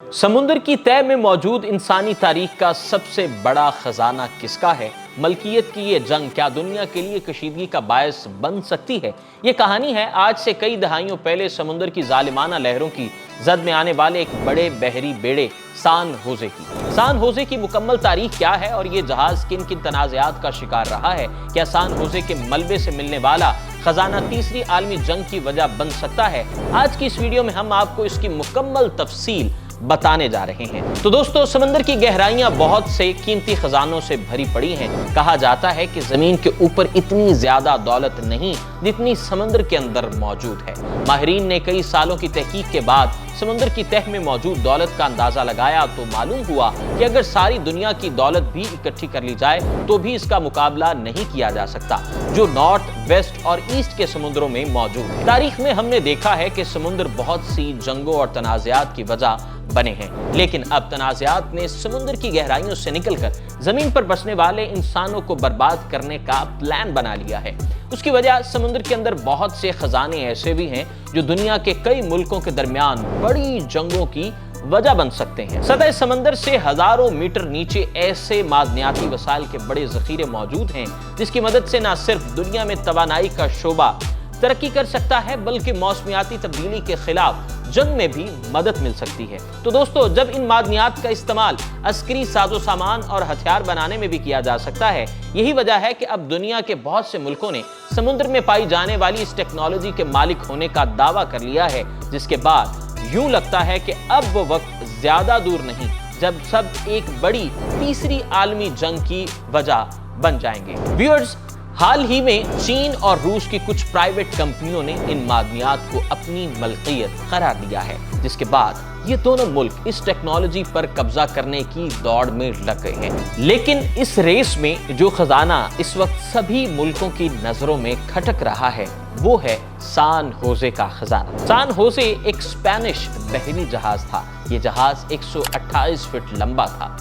समुद्र की तह में मौजूद इंसानी तारीख का सबसे बड़ा खजाना किसका है? मलकियत की ये जंग क्या दुनिया के लिए कशीदगी का बायस बन सकती है? ये कहानी है आज से कई दहाइयों पहले समुद्र की जालिमाना लहरों की जद में आने वाले एक बड़े बहरी बेड़े सान होजे की। सान होजे की मुकम्मल तारीख क्या है और ये जहाज किन किन तनाज़ात का शिकार रहा है? क्या सान होजे के मलबे से मिलने वाला खजाना तीसरी आलमी जंग की वजह बन सकता है? आज की इस वीडियो में हम आपको इसकी मुकम्मल तफसील बताने जा रहे हैं। तो दोस्तों, समंदर की गहराइयां बहुत से कीमती खजानों से भरी पड़ी हैं। कहा जाता है कि जमीन के ऊपर इतनी ज्यादा दौलत नहीं जितनी समंदर के अंदर मौजूद है। माहिरीन ने कई सालों की तहकीक के बाद समुद्र की तह में मौजूद दौलत का अंदाजा लगाया तो मालूम हुआ कि अगर सारी दुनिया की दौलत भी इकट्ठी कर ली जाए तो भी इसका मुकाबला नहीं किया जा सकता जो नॉर्थ, वेस्ट और ईस्ट के समुद्रों में मौजूद है। तारीख में हमने देखा है कि समुद्र बहुत सी जंगों और तनाज़ात की वजह बने हैं, लेकिन अब तनाज़ात ने समुद्र की गहराइयों से निकलकर जमीन पर बसने वाले इंसानों को बर्बाद करने का प्लान बना लिया है। उसकी वजह समुद्र के अंदर बहुत से खजाने ऐसे भी हैं जो दुनिया के कई मुल्कों के दरमियान बड़ी जंगों की वजह बन सकते हैं। सतह समंदर से हजारों मीटर नीचे ऐसे मादनियाती वसाइल के बड़े जखीरे मौजूद हैं जिसकी मदद से न सिर्फ दुनिया में तवानाई का शोबा तरक्की कर सकता है बल्कि मौसमियाती तब्दीली के खिलाफ जंग में भी मदद मिल सकती है। तो दोस्तों, जब इन मादनियात का इस्तेमाल अस्करी साजो सामान और हथियार बनाने में भी किया जा सकता है, यही वजह है कि अब दुनिया के बहुत से मुल्कों ने समुद्र में पाई जाने वाली इस टेक्नोलॉजी के मालिक होने का दावा कर लिया है, जिसके बाद यूं लगता है कि अब वो वक्त ज्यादा दूर नहीं जब सब एक बड़ी तीसरी आलमी जंग की वजह बन जाएंगे। व्यूअर्स, हाल ही में चीन और रूस की कुछ प्राइवेट कंपनियों ने इन मादनियात को अपनी मलकियत करार दिया है, जिसके बाद ये दोनों मुल्क इस टेक्नोलॉजी पर कब्जा करने की दौड़ में लग गए हैं। लेकिन इस रेस में जो खजाना इस वक्त सभी मुल्कों की नजरों में खटक रहा है वो है सान होजे का खजाना। सान होजे एक स्पेनिश बहरी जहाज था। ये जहाज 128 फीट लंबा था।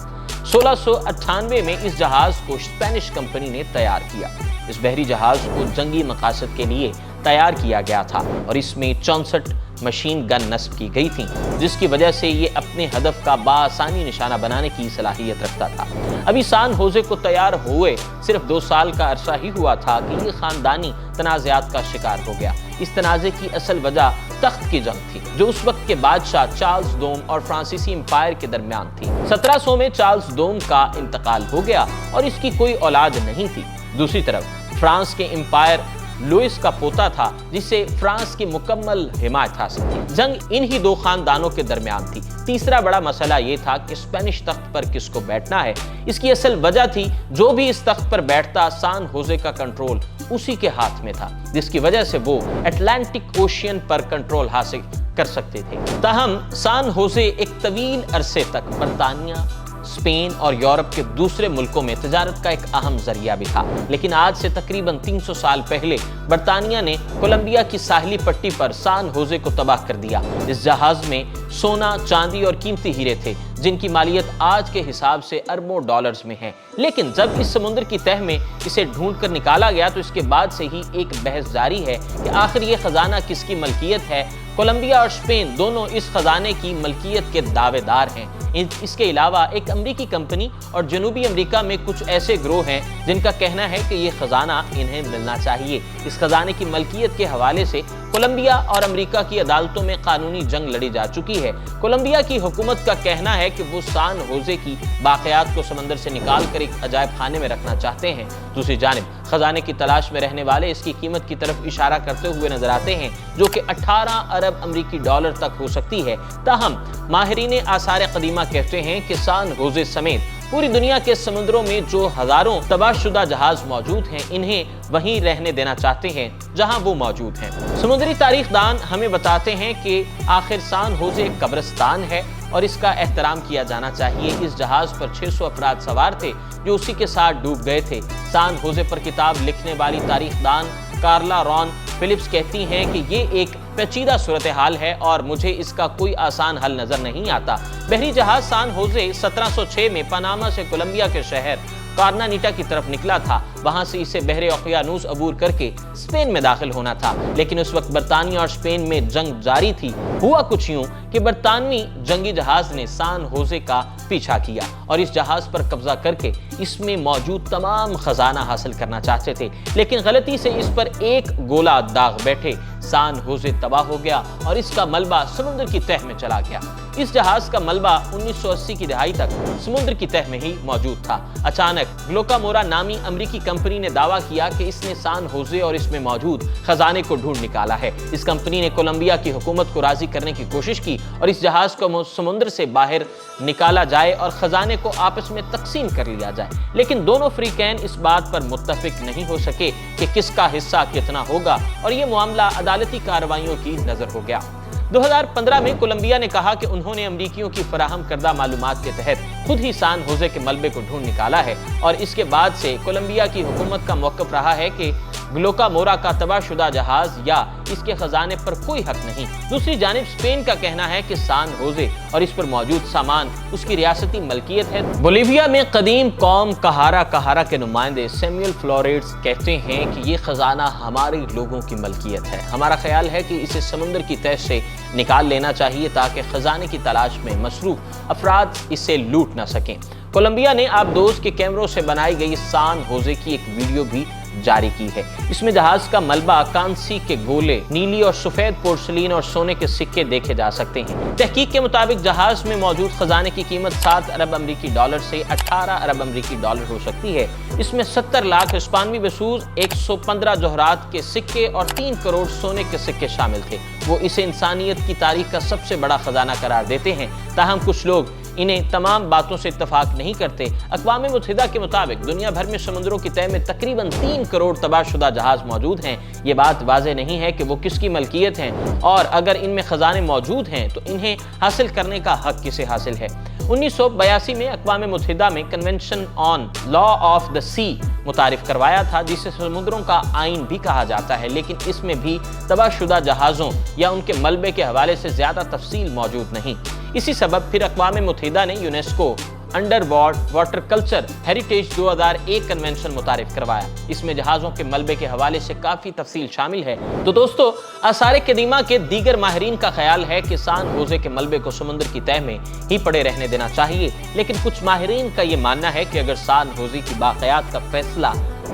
1698 में इस जहाज को स्पेनिश कंपनी ने तैयार किया। इस बहरी जहाज को जंगी मकासद के लिए तैयार किया गया था और इसमें 64 मशीन गन नस्ब की गई थी, जिसकी वजह से ये अपने हदफ का बासानी निशाना बनाने की सलाहियत रखता था। अभी सान होजे को तैयार हुए सिर्फ 2 साल का अरसा ही हुआ था कि ये खानदानी तनाज़ात का शिकार हो गया। इस तनाज़े की असल वजह तख्त की जंग थी जो उस वक्त के बादशाह चार्ल्स दोम और फ्रांसीसी एम्पायर के दरमियान थी। 1700 में चार्ल्स दोम का इंतकाल हो गया और इसकी कोई औलाद नहीं थी। दूसरी तरफ फ्रांस के एम्पायर लुइस का पोता था जिसे फ्रांस की मुकम्मल हिमायत हासिल थी। जंग इन ही 2 खानदानों के दरमियान थी। तीसरा बड़ा मसला ये था कि स्पेनिश तख्त पर किसको बैठना है। इसकी असल वजह थी जो भी इस तख्त पर बैठता सान होजे का कंट्रोल उसी के हाथ में था, जिसकी वजह से वो अटलांटिक ओशियन पर कंट्रोल हासिल कर सकते थे। ताहम सान होजे एक तवील अरसे तक बरतानिया, स्पेन और यूरोप के दूसरे मुल्कों में तजारत का एक अहम जरिया भी था। लेकिन आज से तकरीबन 300 साल पहले बरतानिया ने कोलंबिया की साहिली पट्टी पर सान होजे को तबाह कर दिया। इस जहाज में सोना, चांदी और कीमती हीरे थे जिनकी मालियत आज के हिसाब से अरबों डॉलर्स में है। लेकिन जब इस समुद्र की तह में इसे ढूंढ कर निकाला गया तो इसके बाद से ही एक बहस जारी है कि आखिर ये खजाना किसकी मलकियत है। कोलंबिया और स्पेन दोनों इस खजाने की मलकियत के दावेदार हैं। इसके अलावा एक अमेरिकी कंपनी और जनूबी अमेरिका में कुछ ऐसे ग्रोह हैं जिनका कहना है कि ये खजाना इन्हें मिलना चाहिए। इस खजाने की मलकियत के हवाले से कोलंबिया और अमेरिका की अदालतों में कानूनी जंग लड़ी जा चुकी है। कोलंबिया की हुकूमत का कहना है कि वो सान होजे की बाक़ियात को समंदर से निकाल कर एक अजायब खाने में रखना चाहते हैं। दूसरी जानिब खजाने की तलाश में रहने वाले इसकी कीमत की तरफ इशारा करते हुए नजर आते हैं जो कि 18 अरब अमेरिकी डॉलर तक हो सकती है। ताहम माहिरीन आसार कदीमा कहते हैं कि सान होजे समेत पूरी दुनिया के समुद्रों में जो हजारों तबाहशुदा जहाज मौजूद हैं इन्हें वहीं रहने देना चाहते हैं जहां वो मौजूद हैं। समुद्री तारीखदान हमें बताते हैं कि आखिर सान होजे एक कब्रिस्तान है और इसका एहतराम किया जाना चाहिए। इस जहाज पर 600 अफराद सवार थे जो उसी के साथ डूब गए थे। सान होजे पर किताब लिखने वाली तारीखदान कार्ला रॉन फिलिप्स कहती हैं कि ये एक पेचीदा सूरत हाल है और मुझे इसका कोई आसान हल नजर नहीं आता। बहरी जहाज सान होजे 1706 में पनामा से कोलंबिया के शहर کارنانیٹا کی طرف نکلا تھا، وہاں سے اسے بحر اوقیانوس عبور کر کے اسپین میں داخل ہونا تھا، لیکن اس وقت برطانیہ اور اسپین میں جنگ جاری تھی۔ ہوا کچھ یوں کہ برطانوی جنگی جہاز نے سان ہوزے کا پیچھا کیا اور اس جہاز پر قبضہ کر کے اس میں موجود تمام خزانہ حاصل کرنا چاہتے تھے، لیکن غلطی سے اس پر ایک گولہ داغ بیٹھے، سان ہوزے تباہ ہو گیا اور اس کا ملبہ سمندر کی تہہ میں چلا گیا۔ اس جہاز کا ملبہ 1980 کی دہائی تک سمندر کی تہہ میں ہی موجود تھا۔ اچانک گلوکامورا نامی امریکی کمپنی نے دعویٰ کیا کہ اس نے سان ہوزے اور اس میں موجود خزانے کو ڈھونڈ نکالا ہے۔ اس کمپنی نے کولمبیا کی حکومت کو راضی کرنے کی کوشش کی اور اس جہاز کو سمندر سے باہر نکالا جائے اور خزانے کو آپس میں تقسیم کر لیا جائے، لیکن دونوں فریقین اس بات پر متفق نہیں ہو سکے کہ کس کا حصہ کتنا ہوگا اور یہ معاملہ عدالتی کارروائیوں کی نظر ہو گیا۔ 2015 میں کولمبیا نے کہا کہ انہوں نے امریکیوں کی فراہم کردہ معلومات کے تحت خود ہی سان ہوزے کے ملبے کو ڈھونڈ نکالا ہے، اور اس کے بعد سے کولمبیا کی حکومت کا موقف رہا ہے کہ گلوکامورا کا تباہ شدہ جہاز یا اس کے خزانے پر کوئی حق نہیں۔ دوسری جانب اسپین کا کہنا ہے کہ سان ہوزے اور اس پر موجود سامان اس کی ریاستی ملکیت ہے۔ بولیویا میں قدیم قوم کہارا کے نمائندے سیموئل فلوریڈز کہتے ہیں کہ یہ خزانہ ہمارے لوگوں کی ملکیت ہے۔ ہمارا خیال ہے کہ اسے سمندر کی تہہ سے نکال لینا چاہیے تاکہ خزانے کی تلاش میں مصروف افراد اسے لوٹ نہ سکیں۔ کولمبیا نے آبدوز کے کیمروں سے بنائی گئی سان ہوزے کی ایک ویڈیو بھی جاری کی ہے۔ اس میں جہاز کا ملبہ، کانسی کے گولے، نیلی اور سفید پورسلین اور سونے کے سکے دیکھے جا سکتے ہیں۔ تحقیق کے مطابق جہاز میں موجود خزانے کی قیمت 7 ارب امریکی ڈالر سے 18 ارب امریکی ڈالر ہو سکتی ہے۔ اس میں 70 لاکھ ہسپانوی بسوز، 115 جوہرات کے سکے اور 3 کروڑ سونے کے سکے شامل تھے۔ وہ اسے انسانیت کی تاریخ کا سب سے بڑا خزانہ قرار دیتے ہیں، تاہم کچھ لوگ انہیں تمام باتوں سے اتفاق نہیں کرتے۔ اقوام متحدہ کے مطابق دنیا بھر میں سمندروں کی تہہ میں تقریباً 3 کروڑ تباہ شدہ جہاز موجود ہیں۔ یہ بات واضح نہیں ہے کہ وہ کس کی ملکیت ہیں، اور اگر ان میں خزانے موجود ہیں تو انہیں حاصل کرنے کا حق کسے حاصل ہے۔ 1982 میں اقوام متحدہ میں convention on law of the سی متعارف کروایا تھا، جسے سمندروں کا آئین بھی کہا جاتا ہے، لیکن اس میں بھی تباہ شدہ جہازوں یا ان کے ملبے کے حوالے سے زیادہ تفصیل موجود نہیں۔ اسی سبب پھر اقوام متحدہ نے UNESCO under water culture heritage 2001 convention متعارف کروایا۔ اس میں جہازوں کے ملبے کے حوالے سے کافی تفصیل شامل ہے۔ تو دوستو، آثار قدیمہ کے دیگر ماہرین کا خیال ہے کہ سان ہوزے کے ملبے کو سمندر کی تہہ میں ہی پڑے رہنے دینا چاہیے، لیکن کچھ ماہرین کا یہ ماننا ہے کہ اگر سان ہوزے کی باقیات کا فیصلہ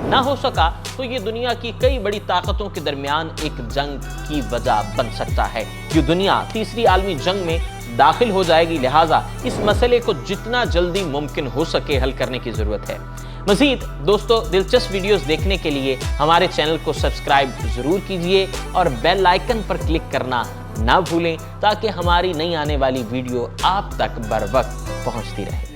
نہ ہو سکا تو یہ دنیا کی کئی بڑی طاقتوں کے درمیان ایک جنگ کی وجہ بن سکتا ہے۔ یہ دنیا تیسری عالمی جنگ میں داخل ہو جائے گی، لہٰذا اس مسئلے کو جتنا جلدی ممکن ہو سکے حل کرنے کی ضرورت ہے۔ مزید دوستو دلچسپ ویڈیوز دیکھنے کے لیے ہمارے چینل کو سبسکرائب ضرور کیجئے اور بیل آئیکن پر کلک کرنا نہ بھولیں تاکہ ہماری نئی آنے والی ویڈیو آپ تک بر وقت پہنچتی رہے۔